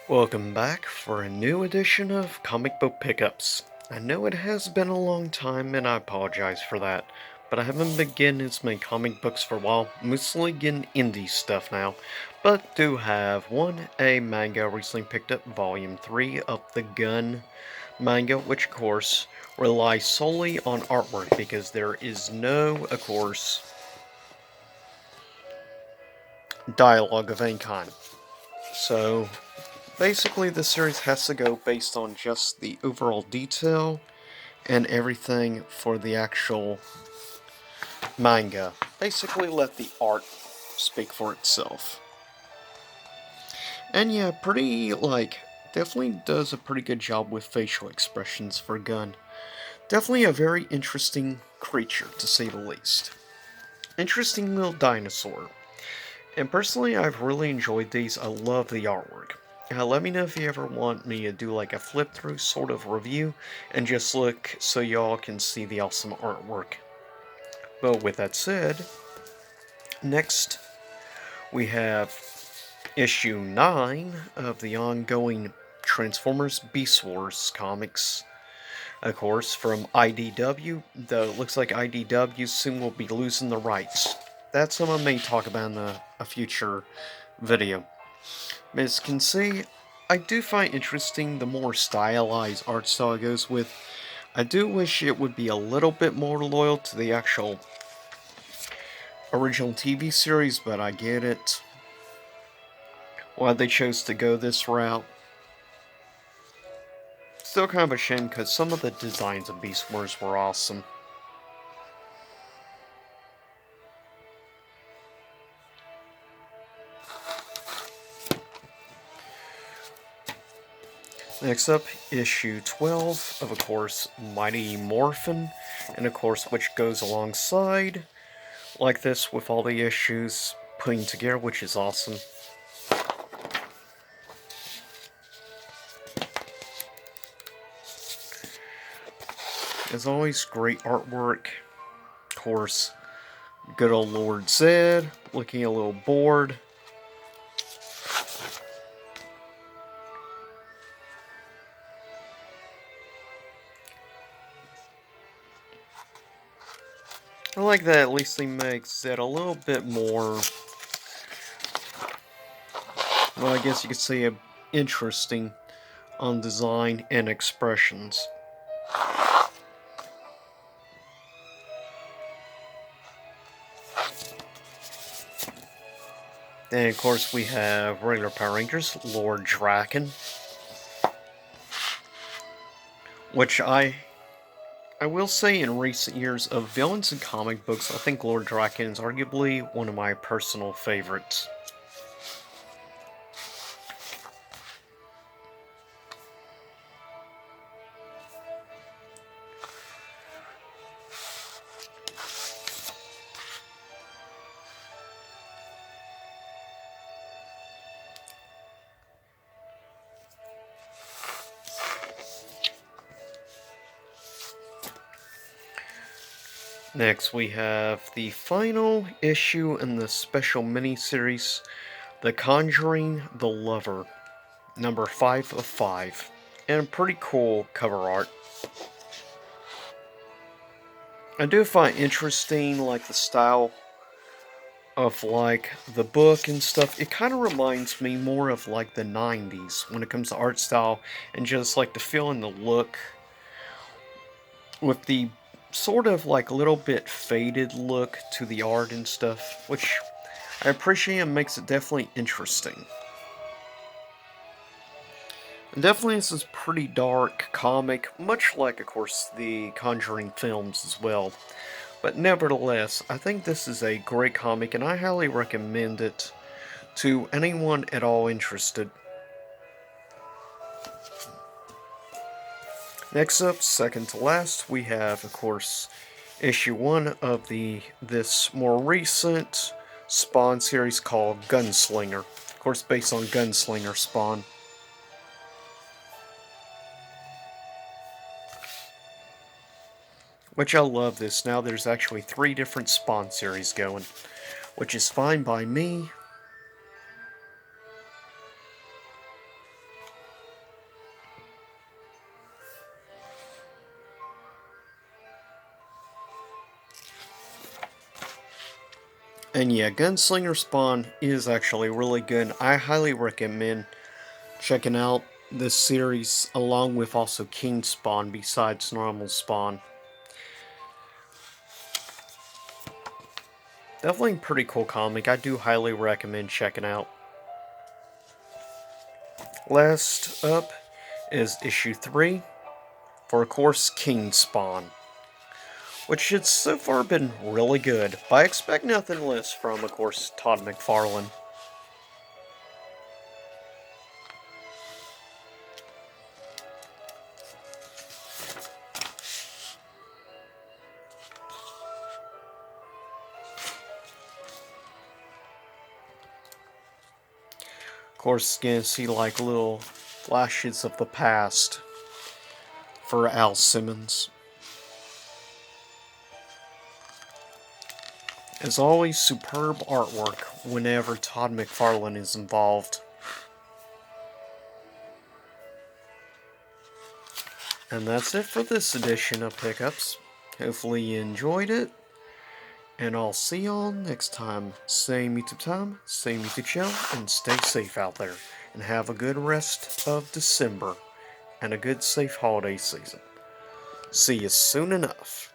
Welcome back for a new edition of Comic Book Pickups. I know it has been a long time and I apologize for that, but I haven't been getting as many comic books for a while, mostly getting indie stuff now, but do have a manga recently picked up, Volume 3 of the Gun manga, which of course relies solely on artwork because there is no, of course, dialogue of any kind. So basically, the series has to go based on just the overall detail and everything for the actual manga. Basically, let the art speak for itself. And yeah, definitely does a pretty good job with facial expressions for Gun. Definitely a very interesting creature, to say the least. Interesting little dinosaur. And personally, I've really enjoyed these. I love the artwork. Let me know if you ever want me to do like a flip through sort of review and just look so y'all can see the awesome artwork. But with that said, next we have issue 9 of the ongoing Transformers Beast Wars comics. Of course, from IDW, though it looks like IDW soon will be losing the rights. That's something I may talk about in a future video. As you can see, I do find interesting the more stylized art style it goes with. I do wish it would be a little bit more loyal to the actual original TV series, but I get it. Why they chose to go this route. Still kind of a shame because some of the designs of Beast Wars were awesome. Next up, issue 12 of course, Mighty Morphin, and of course, which goes alongside, like this, with all the issues putting together, which is awesome. As always, great artwork. Of course, good old Lord Zed, looking a little bored. I like that at least they make Zed a little bit more, well, I guess you could say interesting on design and expressions. Then, of course, we have regular Power Rangers, Lord Drakkon, which I will say in recent years of villains in comic books, I think Lord Drakkon is arguably one of my personal favorites. Next, we have the final issue in the special mini-series, The Conjuring the Lover, number 5 of 5, and pretty cool cover art. I do find interesting, like, the style of, like, the book and stuff. It kind of reminds me more of, like, the 90s when it comes to art style, and just, like, the feel and the look, with the sort of, like, little bit faded look to the art and stuff, which I appreciate and makes it definitely interesting. And definitely this is pretty dark comic, much like, of course, the Conjuring films as well. But nevertheless, I think this is a great comic, and I highly recommend it to anyone at all interested. Next up, second to last, we have, of course, issue 1 of this more recent Spawn series called Gunslinger. Of course, based on Gunslinger Spawn. Which I love this. Now there's actually 3 different Spawn series going, which is fine by me. And yeah, Gunslinger Spawn is actually really good. I highly recommend checking out this series along with also King Spawn besides normal Spawn. Definitely a pretty cool comic. I do highly recommend checking out. Last up is issue 3 for, of course, King Spawn, which has so far been really good, but I expect nothing less from, of course, Todd McFarlane. Of course, gonna see like little flashes of the past for Al Simmons. As always, superb artwork whenever Todd McFarlane is involved. And that's it for this edition of Pickups. Hopefully you enjoyed it. And I'll see y'all next time. Same YouTube time, same YouTube channel, and stay safe out there. And have a good rest of December. And a good safe holiday season. See you soon enough.